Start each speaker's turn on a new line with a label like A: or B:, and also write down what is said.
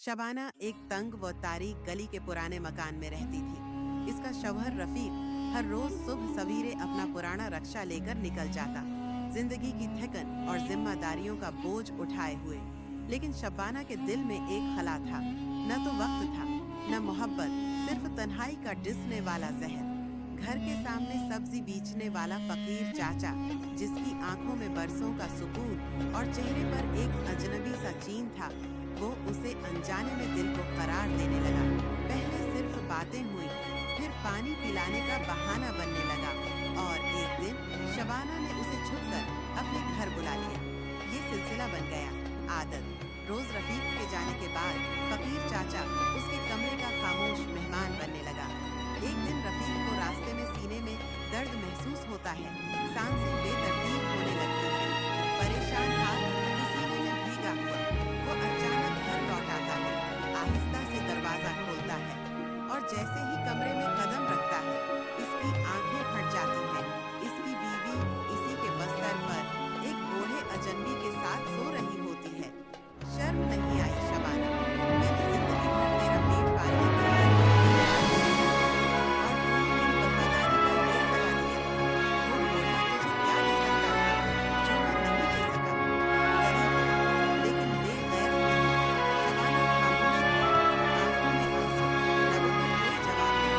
A: शबाना एक तंग व तारीक गली के पुराने मकान में रहती थी। इसका शौहर रफीक हर रोज सुबह सवेरे अपना पुराना रक्षा लेकर निकल जाता, जिंदगी की थकन और जिम्मेदारियों का बोझ उठाए हुए। लेकिन शबाना के दिल में एक खला था, न तो वक्त था न मोहब्बत, सिर्फ तन्हाई का डिसने वाला जहर। घर के सामने सब्जी बेचने वाला फकीर चाचा, जिसकी आंखों में बरसों का सुकून और चेहरे पर एक अजनबी सा चीन था, वो उसे अनजाने में दिल को करार देने लगा। पहले सिर्फ बातें हुई, फिर पानी पिलाने का बहाना बनने लगा और एक दिन शबाना ने उसे छुपकर अपने घर बुला लिया। ये सिलसिला बन गया आदत। रोज रफीक के जाने के बाद फकीर चाचा उसके कमरे का खामोश मेहमान बनने लगा। एक दिन रफीक को रास्ते में सीने में दर्द महसूस होता है, सांसें